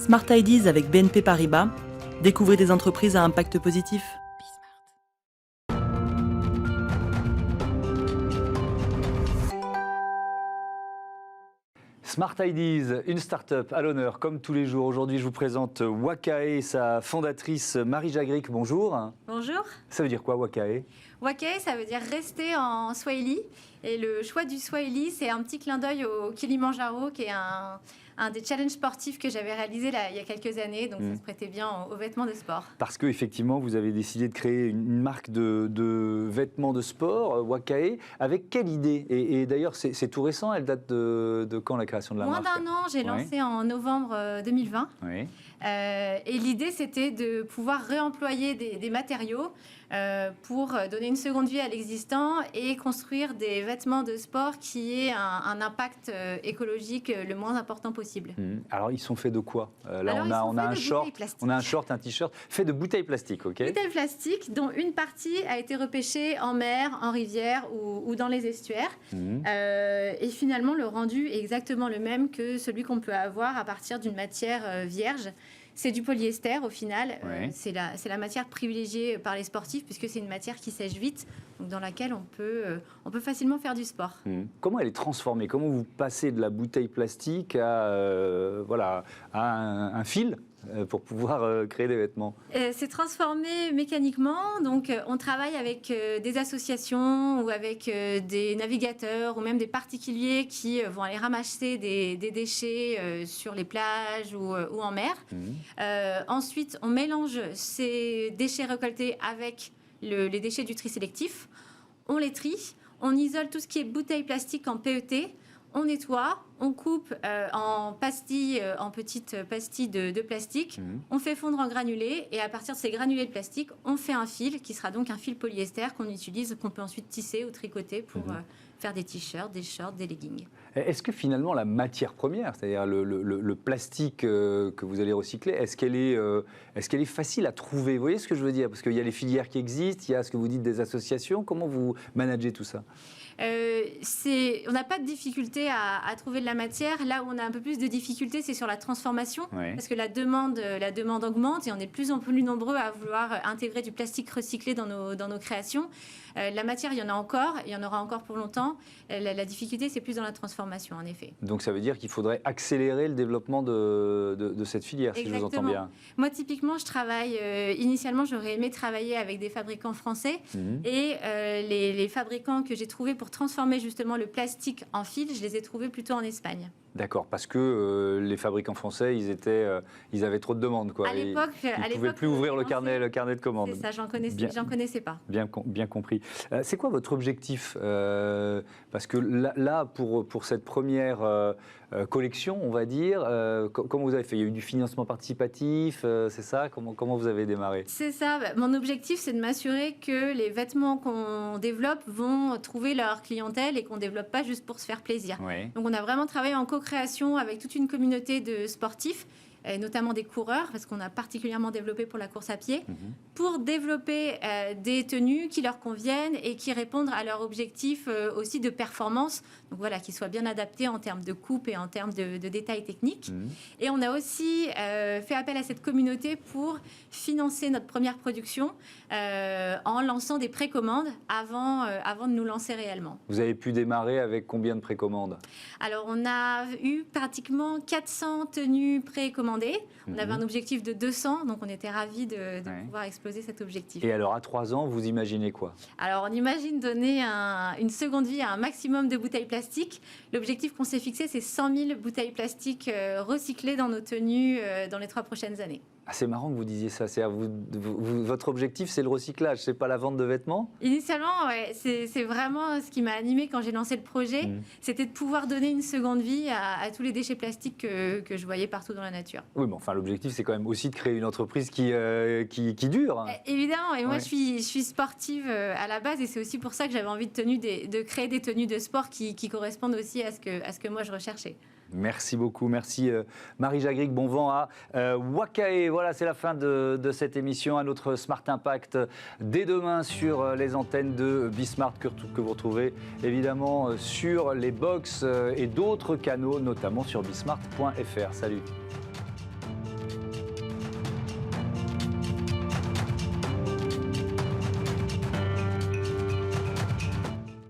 Smart Ideas avec BNP Paribas. Découvrez des entreprises à impact positif. Smart Ideas, une start-up à l'honneur, comme tous les jours. Aujourd'hui, je vous présente Wakae, sa fondatrice Marie Jagric. Bonjour. Bonjour. Ça veut dire quoi, Wakae? Wakae, ça veut dire rester en Swahili. Et le choix du Swahili, c'est un petit clin d'œil au Kilimanjaro, qui est un des challenges sportifs que j'avais réalisé il y a quelques années. Donc, ça se prêtait bien aux vêtements de sport. Parce qu'effectivement, vous avez décidé de créer une marque de vêtements de sport, Wakae. Avec quelle idée? Et d'ailleurs, c'est tout récent. Elle date de quand, la création de la marque? Moins d'un an. J'ai lancé en novembre 2020. Oui. Et l'idée, c'était de pouvoir réemployer des matériaux pour donner une seconde vie à l'existant et construire des vêtements de sport qui aient un impact écologique le moins important possible. Alors, ils sont faits de quoi? Là, Alors, on a un short, un t-shirt fait de bouteilles plastiques, ok? Bouteilles plastiques dont une partie a été repêchée en mer, en rivière ou dans les estuaires. Et finalement, le rendu est exactement le même que celui qu'on peut avoir à partir d'une matière vierge. C'est du polyester au final. C'est la matière privilégiée par les sportifs puisque c'est une matière qui sèche vite, donc dans laquelle on peut facilement faire du sport. Comment elle est transformée? Comment vous passez de la bouteille plastique à un fil pour pouvoir créer des vêtements? C'est transformé mécaniquement. Donc, on travaille avec des associations ou avec des navigateurs ou même des particuliers qui vont aller ramasser des déchets sur les plages ou en mer. Ensuite, on mélange ces déchets récoltés avec les déchets du tri sélectif. On les trie. On isole tout ce qui est bouteilles plastiques en PET. On nettoie, on coupe en petites pastilles de plastique, on fait fondre en granulés et à partir de ces granulés de plastique, on fait un fil qui sera donc un fil polyester qu'on peut ensuite tisser ou tricoter pour faire des t-shirts, des shorts, des leggings. Est-ce que finalement la matière première, c'est-à-dire le plastique que vous allez recycler, est-ce qu'elle est facile à trouver? Vous voyez ce que je veux dire? Parce qu'il y a les filières qui existent, il y a ce que vous dites des associations. Comment vous managez tout ça? On n'a pas de difficulté à trouver de la matière. Là où on a un peu plus de difficulté, c'est sur la transformation, parce que la demande augmente et on est de plus en plus nombreux à vouloir intégrer du plastique recyclé dans nos créations. La matière, il y en a encore, il y en aura encore pour longtemps. La difficulté, c'est plus dans la transformation, en effet. Donc ça veut dire qu'il faudrait accélérer le développement de cette filière, si je vous entends bien. Moi, typiquement, je travaille... initialement, j'aurais aimé travailler avec des fabricants français. Et les fabricants que j'ai trouvés pour transformer justement le plastique en fil, je les ai trouvés plutôt en Espagne. D'accord, parce que les fabricants français, ils avaient trop de demandes, quoi. À l'époque, ils ne pouvaient plus ouvrir le carnet de commandes. C'est ça, j'en connaissais pas. Bien compris. C'est quoi votre objectif? Parce que là pour cette première collection, on va dire, comment vous avez fait? Il y a eu du financement participatif, c'est ça? Comment vous avez démarré? C'est ça. Mon objectif, c'est de m'assurer que les vêtements qu'on développe vont trouver leur clientèle et qu'on ne développe pas juste pour se faire plaisir. Donc, on a vraiment travaillé en co-création avec toute une communauté de sportifs, et notamment des coureurs, parce qu'on a particulièrement développé pour la course à pied, pour développer des tenues qui leur conviennent et qui répondent à leur objectif aussi de performance, donc voilà, qui soient bien adaptés en termes de coupe et en termes de détails techniques. Et on a aussi fait appel à cette communauté pour financer notre première production en lançant des précommandes avant de nous lancer réellement. Vous avez pu démarrer avec combien de précommandes? Alors, on a eu pratiquement 400 tenues précommandées. On avait un objectif de 200, donc on était ravis de pouvoir exploser cet objectif. Et alors, à 3 ans, vous imaginez quoi? Alors, on imagine donner une seconde vie à un maximum de bouteilles plastiques. L'objectif qu'on s'est fixé, c'est 100 000 bouteilles plastiques recyclées dans nos tenues dans les 3 prochaines années. Ah, c'est marrant que vous disiez ça. Votre objectif, c'est le recyclage, c'est pas la vente de vêtements? Initialement, ouais, c'est vraiment ce qui m'a animée quand j'ai lancé le projet. C'était de pouvoir donner une seconde vie à tous les déchets plastiques que je voyais partout dans la nature. Oui, mais enfin, l'objectif, c'est quand même aussi de créer une entreprise qui dure. Évidemment, et moi, je suis sportive à la base, et c'est aussi pour ça que j'avais envie de créer des tenues de sport qui correspondent aussi à ce que moi, je recherchais. Merci beaucoup, merci Marie Jagric, bon vent à Wakae. Voilà, c'est la fin de cette émission, un autre Smart Impact dès demain sur les antennes de Bismart que vous retrouvez évidemment sur les box et d'autres canaux, notamment sur bismart.fr. Salut.